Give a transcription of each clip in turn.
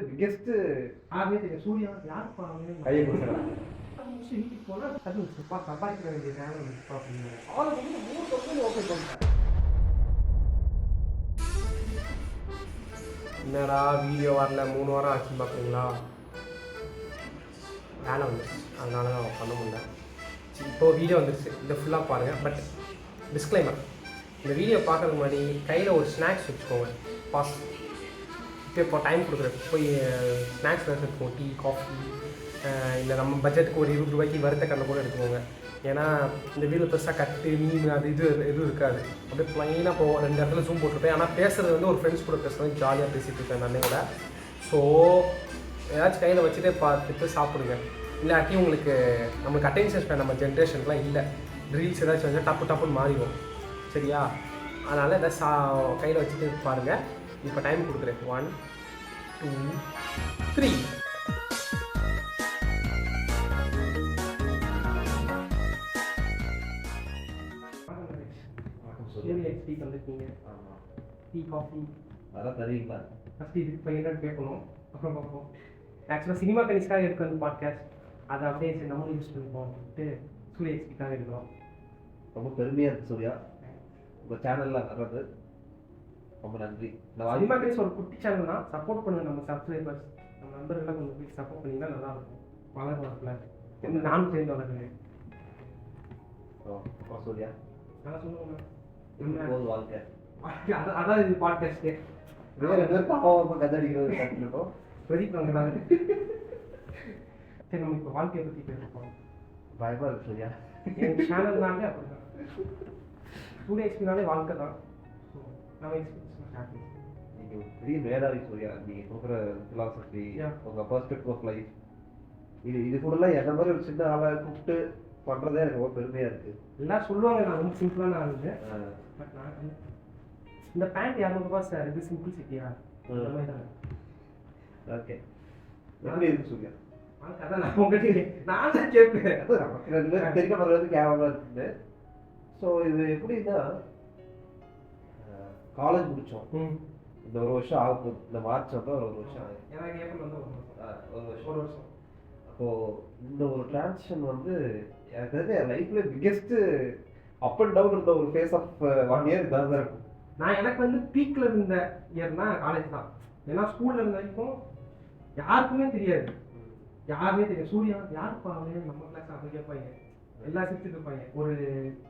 Biggest Surya யார் கையை கொடுக்குறேன் வீட்டுக்கு போனால் சம்பாதிக்க வேண்டிய நேரம் அப்படின்னு அவளுக்கு வந்து 3 வருஷம் ஓகே பண்ணிட்டேன். என்னடா வீடியோ வரல 3 வாரம் ஆச்சு பார்க்குறீங்களா? வேலை வந்துச்சு, அதனால தான் பண்ண முடியல. இப்போது வீடியோ வந்துருச்சு, இதை ஃபுல்லாக பாருங்கள். பட் டிஸ்க்ளைமர், இந்த வீடியோ பார்க்குறதுக்கு முன்னாடி கையில் ஒரு ஸ்நாக்ஸ் வச்சுக்கோங்க. பாஸ் இப்போ டைம் கொடுக்குறேன், போய் ஸ்நாக்ஸ் எடுத்துக்கோங்க. டீ, காஃபி, இல்லை நம்ம பட்ஜெட்டுக்கு ஒரு 20 ரூபாய்க்கு வறுத்த கடலை கூட எடுத்துக்கோங்க. ஏன்னா இந்த வீடியோ பெருசாக கட்டு மீன் அது இது எதுவும் இருக்காது. அப்படியே ப்ளைனாக போவோம். 2 இடத்துல ஜூம் போட்டிருப்பேன். ஆனால் பேசுகிறது வந்து ஒரு ஃப்ரெண்ட்ஸ் கூட பேசுகிறது ஜாலியாக பேசிகிட்டு இருக்கேன் நான் கூட. ஸோ ஏதாச்சும் கையில் வச்சுட்டே பார்த்துட்டு சாப்பிடுங்க. இல்லாட்டி உங்களுக்கு நம்மளுக்கு அட்டென்ஷன் ஸ்பேன் நம்ம ஜென்ரேஷனுக்குலாம் இல்லை. ரீல்ஸ் ஏதாச்சும் வந்து டப்புன்னு மாறிடும், சரியா? அதனால் இதை கையில் வச்சுட்டு பாருங்கள். இப்போ டைம் கொடுக்குறேன். 1 2 3. டீ வந்துருக்கீங்க. டீ காஃபி அதெல்லாம் தருவீங்களா? ஃபஸ்ட்டு இதுக்கு 500 பே பண்ணுவோம், அப்புறம் பார்ப்போம். ஆக்சுவலாக சினிமா கணிஸ்க்காக எடுக்க வந்து பாட்காஸ்ட், அதை அப்படியே சரி நம்மளும் யூஸ் பண்ணிப்போம் அப்படின்ட்டு சூர்யா எக்ஸ்பிக்காக எடுக்கிறோம். ரொம்ப பெருமையாக இருக்குது சூர்யா உங்கள் சேனலில் வர்றது. ரொம்ப நன்றி. இந்த சினிமா கணிஸ் ஒரு குட்டி சேனல் தான், சப்போர்ட் பண்ணுங்கள். நம்ம சப்ஸ்கிரைபர்ஸ், நம்ம நண்பர்கள்லாம் கொஞ்சம் போய் சப்போர்ட் பண்ணிங்கன்னா நல்லாயிருக்கும். வளர வரல, நானும் சேர்ந்து வளர்க்குறேன். சூர்யா நல்லா சொல்லுவாங்க. போது வாழ்க்கை அதான் இது பாட்காஸ்ட்டு. வேறு பேருக்கு அப்பாவை கதடிக்கிறது கற்றுக்கிட்டோம். பிரதீப் நாங்கள் சரி, நம்ம இப்போ வாழ்க்கையை பற்றி பேசப்போம். பயமாக இருக்கு சூர்யா. என் சேனல்னாலே அப்படிதான், சூர்யா எக்ஸ்பினாலே வாழ்க்கை தான். ஸோ நம்ம எக்ஸ்பீரியன்ஸ் ஹாப்பி. நீங்கள் பெரிய மேதாவி சூர்யா. நீங்கள் கொடுக்குற ஃபிலாசபி, உங்கள் பர்ஸ்பெக்டிவ் ஆஃப் லைஃப், இது கூடலாம் என்ன மாதிரி ஒரு சின்ன ஆளை கூப்பிட்டு பண்ணுறதே எனக்கு ரொம்ப பெருமையாக இருக்குது. எல்லாம் சொல்லுவாங்க நான் ரொம்ப சிம்பிளான ஆளுங்க. பட் நான் இந்த பேண்ட் 200 ரூபாய் சார், இது சிம்பிள் சிட்டியா அந்த மாதிரி தான். ஓகே, எப்படி இருக்கு சூர்யா? அதான் நான் உங்கள்கிட்ட நான் தான் கேட்பேன். நமக்கு 2 பேரும் தெரிய பண்ணுறது கேவலமாக இருக்குது. ஸோ இது எப்படின்னா, காலேஜ் முடித்தோம். இந்த ஒரு வருஷம் ஆகும். இந்த மார்ச் வந்து ஒரு வருஷம் ஆகும். எனக்கு ஏப்ரல் வந்து ஒரு வருஷம். அப்போது இந்த ஒரு டிரான்சிஷன் வந்து எனக்கு தெரிஞ்ச என் லைஃப்ல பிக்கெஸ்ட் அப் அண்ட் டவுன் இருந்த ஒரு ஃபேஸ் ஆஃப் 1 இயர் இதாக தான் இருக்கும். நான் எனக்கு வந்து பீக்கில் இருந்த இயர்னா காலேஜ் தான். ஏன்னா ஸ்கூலில் இருந்த வரைக்கும் யாருக்குமே தெரியாது, யாருமே தெரியாது. சூர்யா யாருப்பா அவன், நம்ம கிளாஸ் அப்படி கேட்பாங்க, எல்லா சிரிச்சுட்டு இருப்பாங்க. ஒரு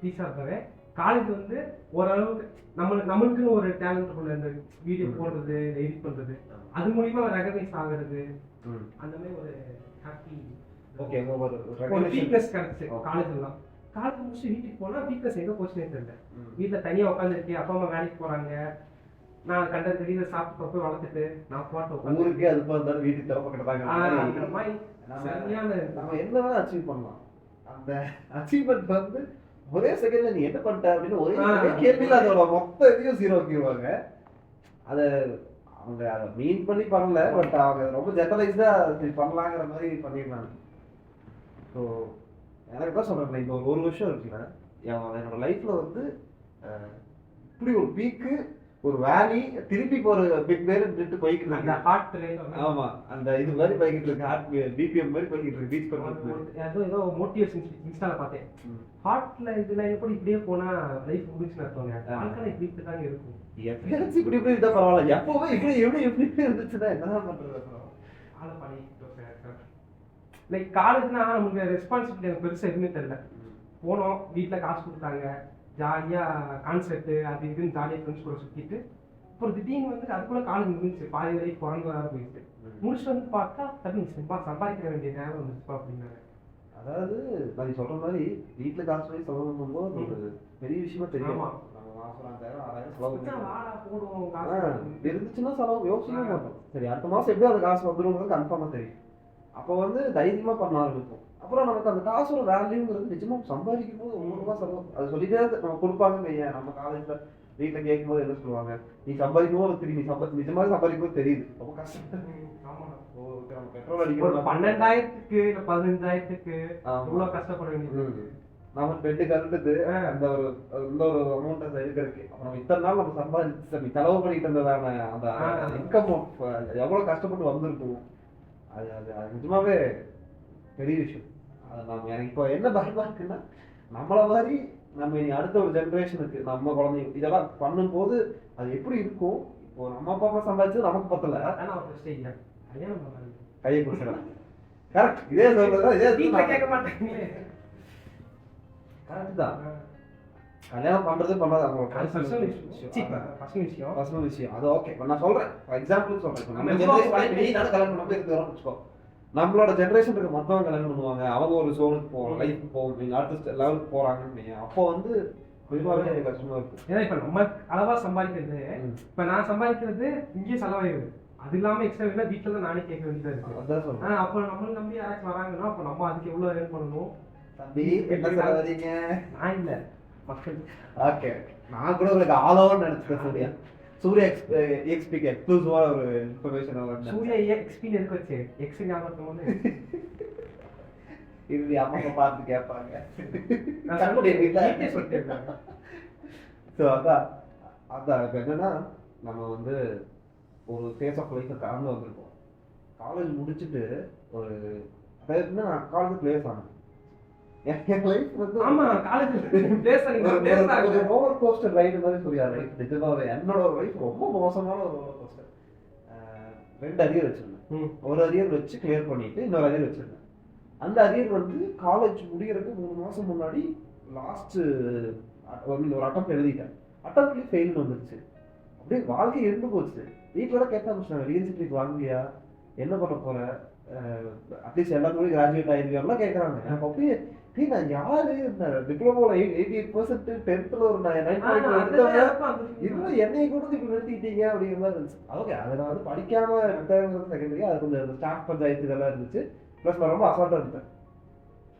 டீச்சராக இருந்தவன் காலேஜ் வந்து ஓரளவுக்கு நம்மளுக்குன்னு ஒரு டேலண்ட் இருக்குள்ள, இந்த வீடியோ போடுறது, எடிட் பண்ணுறது, அது மூலிமா ரெகனைஸ் ஆகுறது, அந்த மாதிரி ஒரு ஹாப்பி. ஓகே, ஒரு வீக்னஸ் கிடைச்சு காலேஜ்ல தான். காலேஜ் முடிச்சு வீட்டுக்கு போனால் வீக்னஸ் எங்கே போச்சுன்னே தெரியல. வீட்டில் தனியாக உட்காந்துருக்கேன், அப்பா அம்மா வேலைக்கு போகிறாங்க, நான் கண்டது வெளியில் சாப்பிட்டு போய் வளர்த்துட்டு நான் போட்டு ஊருக்கே அது இருந்தாலும் வீட்டுக்கு திறப்ப கிடந்தாங்க. சரியான நம்ம என்ன அச்சீவ் பண்ணலாம், அந்த அச்சீவ்மெண்ட் வந்து ஒரே செகண்ட்ல நீ என்ன பண்ணிட்ட அப்படின்னு ஒரே கேள்வியில் அதோட மொத்த இதையும் 0 ஆக்கிடுவாங்க. அதை அவங்க அதை மீன் பண்ணி பண்ணல, பட் அவங்க ரொம்ப ஜெனரலைஸ்டா பண்ணலாங்கிற மாதிரி பண்ணிடுறாங்க. ஸோ எனக்கு தான் சொல்றேன், இந்த ஒரு வருஷம் இருக்குன்னா என்னோட லைஃப்ல வந்து இப்படி ஒரு பீக்கு, ஒரு வேலி, திருப்பி ஒரு பிக் பேர் நின்று போய்கிட்டு இருக்கு. ஆமா, அந்த இது மாதிரி போய்கிட்டு இருக்கு, ஹார்ட் பிபிஎம் மாதிரி போய்கிட்டு இருக்கு. பீச் பண்ணுறது ஏதோ மோட்டிவேஷன் இன்ஸ்டால பார்த்தேன். ஹார்ட்ல இதுல எப்படி இப்படியே போனா லைஃப் முடிச்சுன்னு அர்த்தம். வாழ்க்கை இப்படி தாங்க இருக்கும். எப்பயாச்சும் இப்படி இப்படி இருந்தா பரவாயில்ல, எப்பவுமே இப்படி எப்படி இருந்துச்சுன்னா என்னதான் பண்றது? ஆளை பண்ணி லைக் காலேஜ்னா நமக்கு ரெஸ்பான்சிபிலிட்டி எனக்கு பெருசாக எதுவுமே தெரியல. போனோம், வீட்டில் காசு கொடுத்தாங்க, ஜாலியாக கான்செர்ட்டு அது இதுன்னு ஜாலியாக ஃப்ரெண்ட்ஸ் கூட சுற்றிட்டு, அப்புறம் திடீர்னு வந்து அதுக்குள்ளே காலேஜ் முடிஞ்சிச்சு. பாதி வரைக்கும் குழந்தை வர போயிட்டு முடிச்சுட்டு வந்து பார்த்தா தப்பிச்சுப்பா, சம்பாதிக்கிற வேண்டிய நேரம் வந்துச்சுப்பா அப்படின்னாங்க. அதாவது நான் சொல்ற மாதிரி வீட்டில் காசு வாங்கி செலவு பண்ணும்போது ஒரு பெரிய விஷயமா தெரியும். இருந்துச்சுன்னா செலவு யோசிக்கவே மாட்டோம். சரி, அடுத்த மாதம் எப்படியும் அந்த காசு வந்துடும் கன்ஃபார்மாக தெரியும். அப்போ வந்து தைரியமா பண்ண ஆரம்பிக்கும். அப்புறம் நமக்கு அந்த காசோட வேல்யூங்கிறது நிஜமா சம்பாதிக்கும் போது 1 ரூபா செலவு அது சொல்லிட்டே நம்ம கொடுப்பாங்க. நம்ம காலேஜ்ல வீட்டில் கேட்கும் போது என்ன சொல்லுவாங்க, நீ சம்பாதிக்கும் போது திரும்பி நிஜமா சம்பாதிக்கும் போது தெரியுது ரொம்ப கஷ்டம். பெட்ரோல் அடிக்கிறோம் 12,000க்கு 15,000க்கு இவ்வளோ கஷ்டப்பட வேண்டியது. நம்ம பெட்டு கருத்துட்டு அந்த ஒரு அமௌண்ட்டை எடுக்கிறதுக்கு அப்புறம் இத்தனை நாள் நம்ம சம்பாதிச்சு செலவு பண்ணிட்டு இருந்ததான அந்த இன்கம் எவ்வளவு கஷ்டப்பட்டு வந்திருக்கும். அது அது அது நிஜமாவே பெரிய விஷயம். அது நம்ம எனக்கு இப்போ என்ன பயமா இருக்குன்னா நம்மள மாதிரி நம்ம இனி அடுத்த ஒரு ஜென்ரேஷனுக்கு நம்ம குழந்தைங்க இதெல்லாம் பண்ணும்போது அது எப்படி இருக்கும். இப்போ நம்ம அப்பா அம்மா சம்பாதிச்சு நமக்கு பத்தல கையை கொடுத்துடலாம். கரெக்ட். இதே சொல்றதா இதே கேட்க மாட்டேங்க. கரெக்ட் தான். கல்யாணம் பண்றது பண்ணாது அவங்களோட பர்சனல் விஷயம். அது ஓகே. நான் சொல்றேன் எக்ஸாம்பிள் சொல்றேன். நம்ம ஜெனரேஷன் கல்யாணம் பண்ணாம இருக்கிறோம்னு வச்சுக்கோ. நம்மளோட ஜெனரேஷனுக்கு மத்தவங்க கல்யாணம் பண்ணுவாங்க. அவங்க ஒரு சோனுக்கு போவோம், லைஃப் போவோம், நீங்க அடுத்த லெவலுக்கு போறாங்கன்னு அப்போ வந்து பெரும்பாலும் கஷ்டமா இருக்கு. ஏன்னா இப்ப நம்ம அளவா சம்பாதிக்கிறது, இப்ப நான் சம்பாதிக்கிறது இங்கேயும் செலவாயிடுது. அது இல்லாம எக்ஸ்ட்ரா வேணா வீட்டுல தான் நானே கேட்க வேண்டியதா இருக்கு. அதான் சொல்றேன். அப்ப நம்மள நம்பி யாராச்சும் வராங்கன்னா அப்ப நம்ம அதுக்கு எவ்வளவு ஏர்ன் பண்ணணும். தம்பி என்ன செலவறீங்க? நான் இல்ல மக்கள். ஓகே. நான் கூட உங்களுக்கு ஆல் ஓவர் நினைச்சேன். சூர்யா எக்ஸ்பிக்கு எக்ஸ்க்ளூசிவா ஒரு இன்ஃபர்மேஷன் வரணும். சூர்யா எக்ஸ்பி எதுக்கு வச்சு எக்ஸ் ஞாபகம் வந்து இது அம்மா பார்த்து கேட்பாங்க. நான் சொல்லிட்டேன். ஸோ அதான் இப்போ என்னன்னா நம்ம வந்து ஒரு ஃபேஸ் ஆஃப் லைஃப்பை கடந்து வந்திருக்கோம். காலேஜ் முடிச்சுட்டு ஒரு அதாவது நான் காலேஜ் பிளேஸ் ஆனேன். என் லைஃப் வந்து ரோலர் கோஸ்டர் ரைடு மாதிரி சொல்லியாரு. நிஜமாவே என்னோட லைஃப் ரொம்ப மோசமான ஒரு ரோலர் கோஸ்டர். 2 அரியர் வச்சிருந்தேன். ஒரு அரியர் வச்சு கிளியர் பண்ணிட்டு இன்னொரு அரியர் வச்சிருந்தேன். அந்த அரியர் வந்து காலேஜ் முடியறதுக்கு 3 மாசம் முன்னாடி லாஸ்ட் ஒரு அட்டம் எழுதிட்டேன். அட்டம்ப்ட்லேயே ஃபெயில் வந்துருச்சு. அப்படியே வாழ்க்கை இருந்து போச்சு. வீட்டிலோட கேட்க ஆரம்பிச்சாங்க, யூனிவர்சிட்டிக்கு வாங்குவியா, என்ன பண்ண போற, அட்லீஸ்ட் எல்லாத்துக்கும் கிராஜுவேட் ஆயிருக்காங்கலாம் கேட்கறாங்க. எனக்கு அப்படியே நான் யாரு டிப்ளமோல 88% 10th ஒரு 9.5 இன்னும் என்னைய கூட இப்ப நிறுத்திட்டீங்க அப்படிங்கிற மாதிரி இருந்துச்சு. ஓகே, அதை நான் வந்து படிக்காம செகண்டரி அது கொஞ்சம் ஸ்டாஃப் பஞ்சாயத்து இதெல்லாம் இருந்துச்சு. ப்ளஸ் நான் ரொம்ப அசால்ட்டா இருந்தேன்.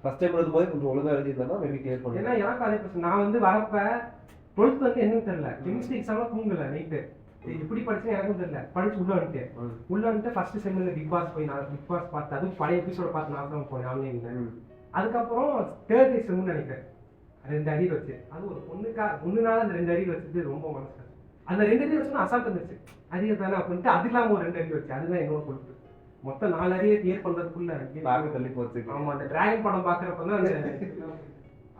ஃபர்ஸ்ட் டைம் எழுதும்போது கொஞ்சம் ஒழுங்கா எழுதியிருந்தேன்னா மேபி கிளியர் பண்ணுவேன். ஏன்னா எனக்கு அதே பிரச்சனை. நான் வந்து வரப்ப 12th வந்து என்னன்னு தெரியல, கெமிஸ்ட்ரி எக்ஸாம்லாம் தூங்கல நைட்டு. எப்படி படிச்சேன்னு எனக்கும் தெரியல. படிச்சு உள்ள வந்துட்டு ஃபர்ஸ்ட் செம்ல பிக் பாஸ் போய் நான் பிக் பாஸ் பார்த்து அதுவும் பழைய எபிசோட பார்த்து நான் தான் போனேன் ஆன்லைன்ல. அதுக்கப்புறம் தேர்ட் செம்னு நினைக்கிறேன் 2 அரியர் வச்சு. அது ஒரு பொண்ணுனால அந்த 2 அரியர் வச்சுட்டு ரொம்ப மனசு. அந்த 2 அரியர் வச்சு அசால்ட் இருந்துச்சு. அரியர் தானே அப்படின்ட்டு அது இல்லாம ஒரு 2 அரியர் வச்சு. அதுதான் என்னோட பொறுப்பு. மொத்தம் 4 அரியர் கிளியர் பண்றதுக்குள்ள நாக்கு தள்ளி போச்சு. ஆமா, அந்த டிராகன் படம் பாக்குறப்பதான்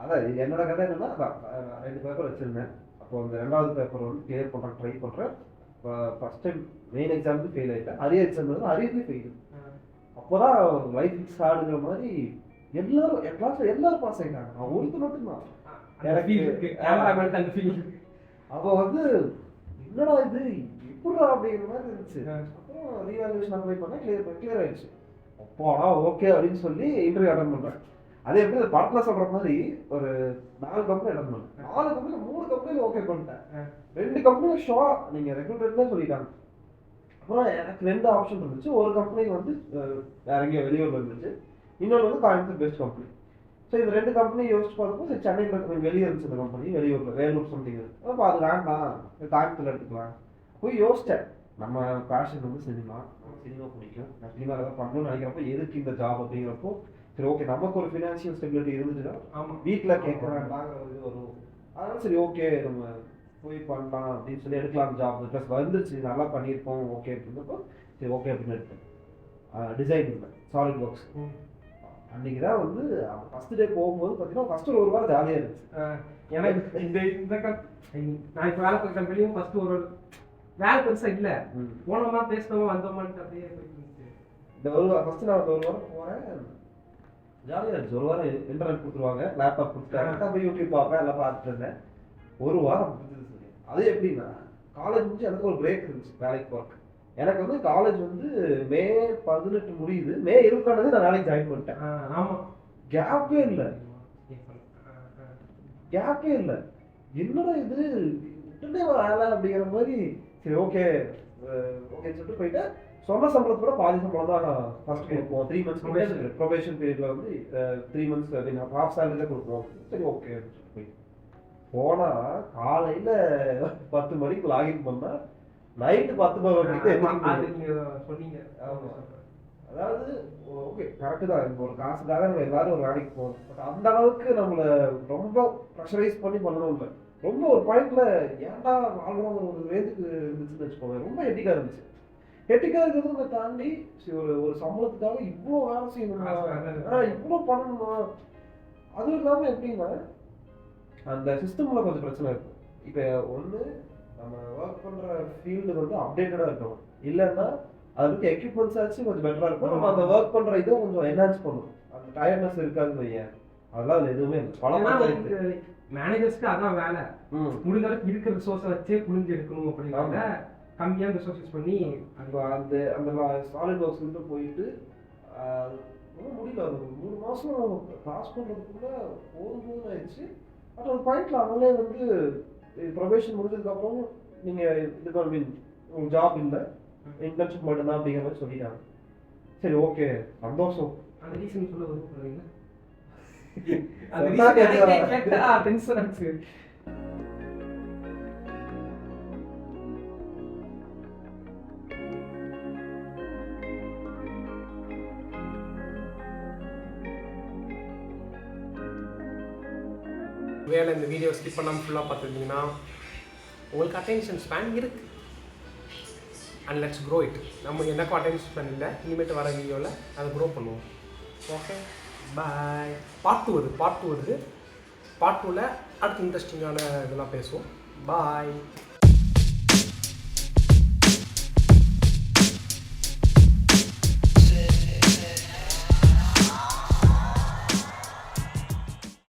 அதான் என்னோட கதை என்னன்னா 2 பேப்பர் வச்சிருந்தேன். அப்போ அந்த 2வது பேப்பர் வந்து கிளியர் பண்றேன் ட்ரை பண்றேன். ஃபர்ஸ்ட் டைம் மெயின் எக்ஸாமுக்கு ஃபெயில் ஆயிட்டேன். அரியர் எக்ஸாம் வந்து அரியர்லேயே ஃபெயில். அப்போதான் லைஃப் ஃபிக்ஸ் ஆடுங்கிற மாதிரி எல்லாரும் என் கிளாஸ்ல எல்லாரும் பாஸ் ஆயிட்டாங்க. நான் ஒருத்தர் மட்டும்தான். அப்போ வந்து என்னடா இது எப்படா அப்படிங்கிற மாதிரி இருந்துச்சு. அப்புறம் ரீவாலுவேஷன் அப்ளை பண்ண கிளியர் ஆயிடுச்சு. அப்பாடா ஓகே அப்படின்னு சொல்லி இன்டர்வியூ அட்டன் பண்றேன். அதே எப்படி இந்த படத்துல சொல்ற மாதிரி ஒரு 4 கம்பெனி அட்டன் பண்ணேன். 4 கம்பெனில 3 கம்பெனில ஓகே பண்ணிட்டேன். 2 கம்பெனில ஷோரா நீங்க ரெகுலர் தான் சொல்லிட்டாங்க. அப்புறம் எனக்கு 2 ஆப்ஷன் இருந்துச்சு. ஒரு கம்பெனி வந்து வேற எங்கேயோ வெளியூர்ல இருந்துச்சு, இன்னொன்று வந்து கோயம்புத்தூர் பெஸ்ட் கம்பெனி. ஸோ இது 2 கம்பெனி யோசிச்சு பார்த்தப்போ சரி சென்னையில் வெளியே இருந்துச்சு இந்த கம்பெனி, வேலூர் சம்திங். அப்போ அது வேண்டாம், கோயம்புத்தூர் எடுத்துக்கலாம் போய் யோசித்தேன். நம்ம பேஷன் வந்து சினிமா பிடிக்கும், நான் சினிமாவில் தான் பண்ணணும்னு நினைக்கிறப்போ எதுக்கு இந்த ஜாப் அப்படிங்கிறப்போ சரி ஓகே நமக்கு ஒரு ஃபினான்ஷியல் ஸ்டெபிலிட்டி இருந்துச்சுன்னா வீட்டில் கேட்க வேண்டாம் இது வரும். அதனால சரி ஓகே நம்ம போய் பண்ணலாம் அப்படின்னு சொல்லி எடுக்கலாம் ஜாப். ப்ளஸ் வந்துருச்சு நல்லா பண்ணியிருப்போம் ஓகே அப்படின்றப்போ சரி ஓகே அப்படின்னு எடுத்தேன். டிசைன் இல்லை சாலிட் ஒர்க்ஸ். அன்னைக்கு தான் வந்து ஃபர்ஸ்ட் டே போகும்போது பார்த்தீங்கன்னா ஃபர்ஸ்ட் ஒரு வாரம் ஜாலியாக இருந்துச்சு. எனக்கு நான் இப்போ வேலை பார்க்குற கம்பெனியும் ஃபர்ஸ்ட் ஒரு வேலை பெருசாக இல்லை, போனோமா பேசினோமா வந்தோமான்ட்டு அப்படியே போயிட்டு இந்த ஒரு ஃபர்ஸ்ட் நான் ஒரு வாரம் போகிறேன் ஜாலியாக இருந்துச்சு. ஒரு வாரம் இன்டர்நெட் கொடுத்துருவாங்க, லேப்டாப் கொடுத்துட்டாங்க, போய் யூடியூப் பார்ப்பேன் எல்லாம் பார்த்துட்டு இருந்தேன். ஒரு வாரம் முடிஞ்சது. அது எப்படின்னா காலேஜ் முடிஞ்சு எனக்கு ஒரு பிரேக் இருந்துச்சு வேலைக்கு போகிறேன். எனக்கு வந்து காலேஜ் வந்து மே 18 முடியுது, மே 20 நான் வேலைக்கு ஜாயின் பண்ணிட்டேன். ஆமாம், கேப்பே இல்லை என்னடா இது உடனே வேலை அப்படிங்கிற மாதிரி. சரி ஓகே ஓகேன்னு சொல்லிட்டு போயிட்டேன். சொன்ன சம்பளத்தோட பாதி சம்பளம் தான் ஃபர்ஸ்ட் கொடுப்போம். 3 months ப்ரொபேஷன் பீரியட்ல வந்து 3 months ஹாஃப் சேலரி தான் கொடுப்போம். சரி ஓகே போய் போனா காலையில 10 மணிக்கு லாகின் பண்ணா நைட்டு 10 மணிக்கு சொன்னீங்க. அதாவது ஓகே கரெக்டு தான். இப்போ ஒரு காசுக்காக நம்ம எல்லாரும் ஒரு வேலைக்கு போகணும். பட் அந்த அளவுக்கு நம்மளை ரொம்ப ப்ரெஷரைஸ் பண்ணி பண்ணணும் இல்லை. ரொம்ப ஒரு பாயிண்ட்ல ஏன்டா வாழ்றோம் ஒரு ரேஞ்சுக்கு இருந்துச்சுன்னு வச்சுக்கோங்க. ரொம்ப ஹெட்டிக்காக இருந்துச்சு. ஹெட்டிக்காக இருக்கிறத தாண்டி ஒரு ஒரு சம்பளத்துக்காக இவ்வளோ வேலை செய்யணுமா, இவ்வளோ பண்ணணுமா. அதுவும் இல்லாமல் எப்படின்னா அந்த சிஸ்டமில் கொஞ்சம் பிரச்சனை இருக்கும். இப்போ ஒன்று நம்ம ஒர்க் பண்ணுற ஃபீல்டு வந்து அப்டேட்டடாக இருக்கணும். இல்லைன்னா அதுக்கு எக்யூப்மெண்ட்ஸ் ஆச்சு கொஞ்சம் பெட்டராக இருக்கும். நம்ம அந்த ஒர்க் பண்ணுற இதை கொஞ்சம் என்ஹான்ஸ் பண்ணணும். அந்த டயர்ட்னஸ் இருக்காதுன்னு வையன். அதெல்லாம் அதில் எதுவுமே இல்லை. பல மேனேஜர்ஸ்க்கு அதான் வேலை. முடிஞ்ச அளவுக்கு இருக்கிற ரிசோர்ஸை வச்சே புரிஞ்சு எடுக்கணும் அப்படின்னாங்க. கம்மியாக ரிசோர்ஸ் யூஸ் பண்ணி அந்த அந்த சாலிட் ஒர்க்ஸ் வந்து போயிட்டு முடியல. அது 3 மாதம் கிளாஸ் பண்ணுறதுக்குள்ள போதும் ஆயிடுச்சு. பட் ஒரு பாயிண்ட்ல அவங்களே வந்து ப்ரொபேஷன் முடிஞ்சதுக்கப்புறம் நீங்கள் இதுக்கு உங்களுக்கு ஜாப் இல்லை, இன்டர்ன்ஷிப் மட்டும்தான் அப்படிங்கிற மாதிரி சொல்லிட்டாங்க. சரி ஓகே சந்தோஷம். அந்த ரீசன் சொல்ல விரும்புறீங்க? வேலை இந்த வீடியோ ஸ்கிப் பண்ணாமல் ஃபுல்லாக பார்த்துருந்தீங்கன்னா உங்களுக்கு அட்டென்ஷன் ஸ்பேன் இருக்குது. And let's grow it. நம்ம எனக்கும் அட்டென்ஷன் ஸ்பேன் இல்லை. இனிமேட்டு வர வீடியோவில் அதை க்ரோ பண்ணுவோம். Okay bye. பார்ட் 2 வருது. பார்ட் 2வில் அடுத்து இன்ட்ரெஸ்டிங்கான இதெல்லாம் பேசுவோம். பாய்.